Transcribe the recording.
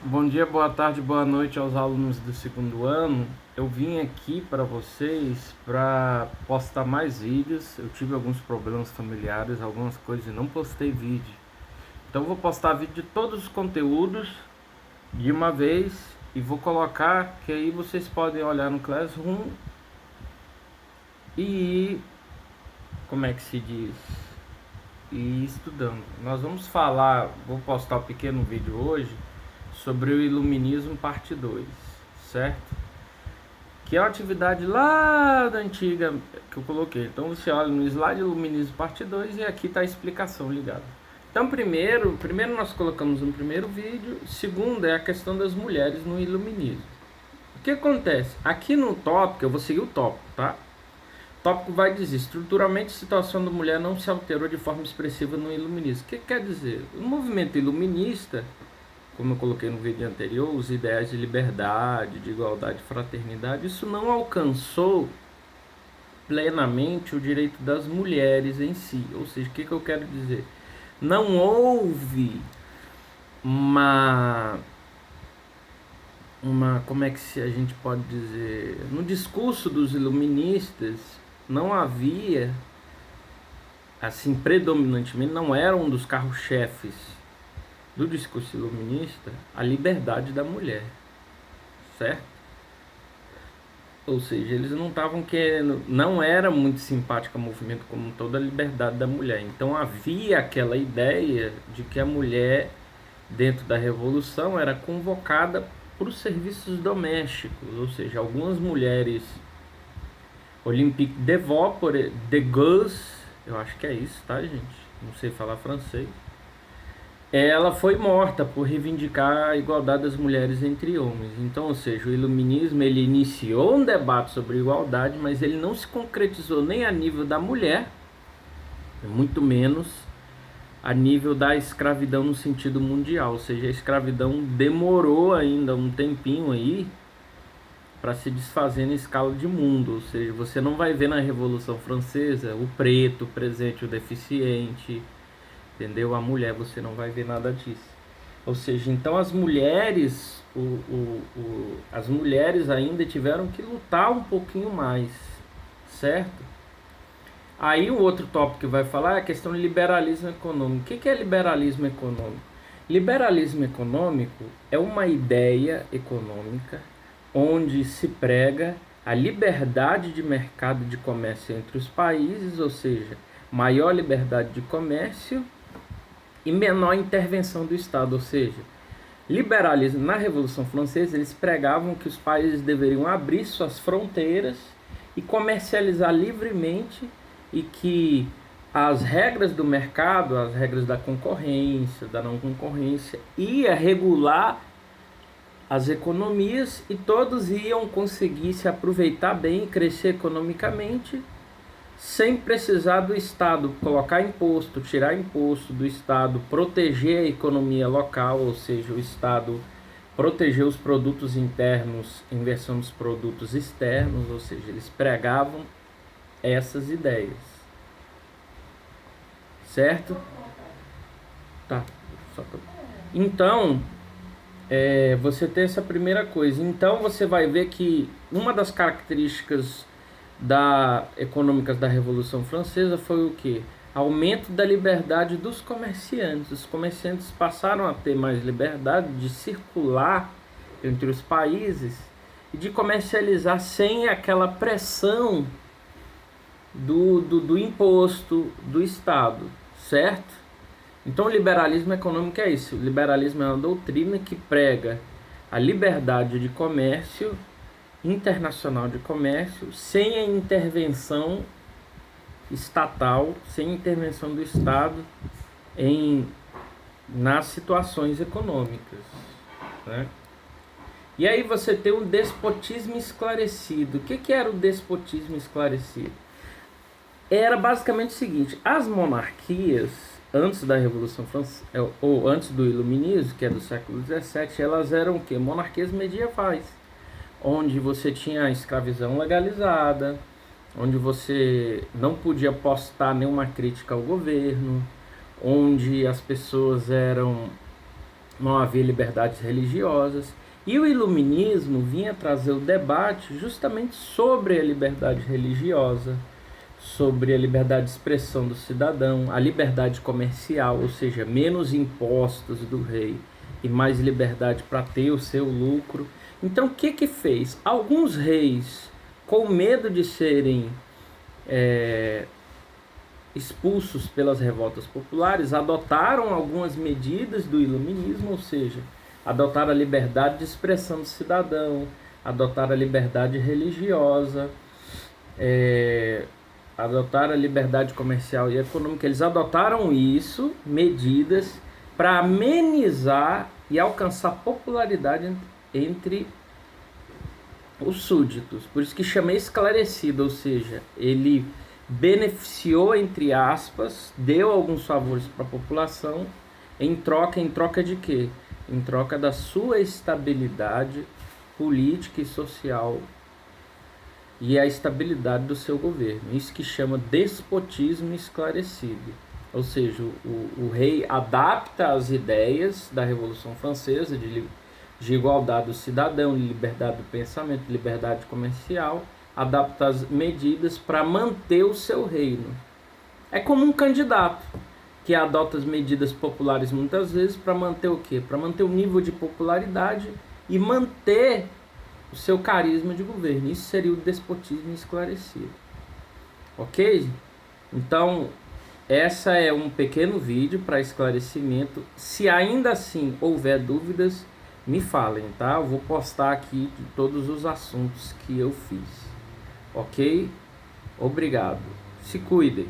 Bom dia, boa tarde, boa noite aos alunos do segundo ano. Eu vim aqui para vocês para postar mais vídeos. Eu tive alguns problemas familiares, algumas coisas e não postei vídeo. Então eu vou postar vídeo de todos os conteúdos de uma vez e vou colocar que aí vocês podem olhar no Classroom e ir, como é que se diz? E ir estudando. Nós vamos falar, vou postar um pequeno vídeo hoje sobre o Iluminismo parte 2, certo? Que é uma atividade lá da antiga que eu coloquei. Então você olha no slide Iluminismo parte 2 e aqui está a explicação ligada. Então primeiro nós colocamos no primeiro vídeo, segundo é a questão das mulheres no Iluminismo. O que acontece? Aqui no tópico, eu vou seguir o tópico, tá? O tópico vai dizer, estruturalmente a situação da mulher não se alterou de forma expressiva no Iluminismo. O que quer dizer? O movimento iluminista, como eu coloquei no vídeo anterior, os ideais de liberdade, de igualdade e fraternidade, isso não alcançou plenamente o direito das mulheres em si. Ou seja, o que eu quero dizer? Não houve uma como é que a gente pode dizer? No discurso dos iluministas, não havia, assim, predominantemente, não era um dos carros-chefes do discurso iluminista a liberdade da mulher, certo? Ou seja, eles não estavam querendo, não era muito simpático ao movimento como toda a liberdade da mulher. Então havia aquela ideia de que a mulher, dentro da revolução, era convocada para os serviços domésticos, ou seja, algumas mulheres, Olympique de Gaulle, eu acho que é isso, tá, gente? Não sei falar francês. Ela foi morta por reivindicar a igualdade das mulheres entre homens. Então, ou seja, o iluminismo ele iniciou um debate sobre igualdade, mas ele não se concretizou nem a nível da mulher, muito menos a nível da escravidão no sentido mundial. Ou seja, a escravidão demorou ainda um tempinho aí para se desfazer na escala de mundo. Ou seja, você não vai ver na Revolução Francesa o preto presente, o deficiente, entendeu? A mulher, você não vai ver nada disso. Ou seja, então as mulheres, as mulheres ainda tiveram que lutar um pouquinho mais, certo? Aí o outro tópico que vai falar é a questão de liberalismo econômico. O que é liberalismo econômico? Liberalismo econômico é uma ideia econômica onde se prega a liberdade de mercado de comércio entre os países, ou seja, maior liberdade de comércio e menor intervenção do Estado, ou seja, liberalismo. Na Revolução Francesa, eles pregavam que os países deveriam abrir suas fronteiras e comercializar livremente e que as regras do mercado, as regras da concorrência, da não concorrência, ia regular as economias e todos iam conseguir se aproveitar bem e crescer economicamente sem precisar do Estado colocar imposto, tirar imposto do Estado, proteger a economia local, ou seja, o Estado proteger os produtos internos em versão dos produtos externos, ou seja, eles pregavam essas ideias, certo? Tá. Então, você tem essa primeira coisa. Então você vai ver que uma das características econômicas da Revolução Francesa foi o que? Aumento da liberdade dos comerciantes. Os comerciantes passaram a ter mais liberdade de circular entre os países e de comercializar sem aquela pressão do imposto do Estado, certo? Então o liberalismo econômico é isso. O liberalismo é uma doutrina que prega a liberdade de comércio, internacional de comércio, sem a intervenção estatal, sem a intervenção do Estado nas situações econômicas, né? E aí você tem o despotismo esclarecido. O que era o despotismo esclarecido? Era basicamente o seguinte: as monarquias antes da Revolução Francesa, ou antes do Iluminismo, que é do século XVII, elas eram o quê? Monarquias medievais, onde você tinha a escravidão legalizada, onde você não podia postar nenhuma crítica ao governo, onde as pessoas eram não havia liberdades religiosas. E o iluminismo vinha trazer o debate justamente sobre a liberdade religiosa, sobre a liberdade de expressão do cidadão, a liberdade comercial, ou seja, menos impostos do rei e mais liberdade para ter o seu lucro. Então, o que que fez? Alguns reis, com medo de serem expulsos pelas revoltas populares, adotaram algumas medidas do iluminismo, ou seja, adotaram a liberdade de expressão do cidadão, adotaram a liberdade religiosa, adotaram a liberdade comercial e econômica. Eles adotaram isso, medidas, para amenizar e alcançar popularidade entre os súditos. Por isso que chamei esclarecido, ou seja, ele beneficiou, entre aspas, deu alguns favores para a população, em troca de quê? Em troca da sua estabilidade política e social e a estabilidade do seu governo. Isso que chama despotismo esclarecido. Ou seja, o rei adapta as ideias da Revolução Francesa de igualdade do cidadão, de liberdade do pensamento, de liberdade comercial, adapta as medidas para manter o seu reino. É como um candidato que adota as medidas populares muitas vezes para manter o quê? Para manter o nível de popularidade e manter o seu carisma de governo. Isso seria o despotismo esclarecido. Ok? Então, essa é um pequeno vídeo para esclarecimento. Se ainda assim houver dúvidas, me falem, tá? Eu vou postar aqui de todos os assuntos que eu fiz. Ok? Obrigado. Se cuidem.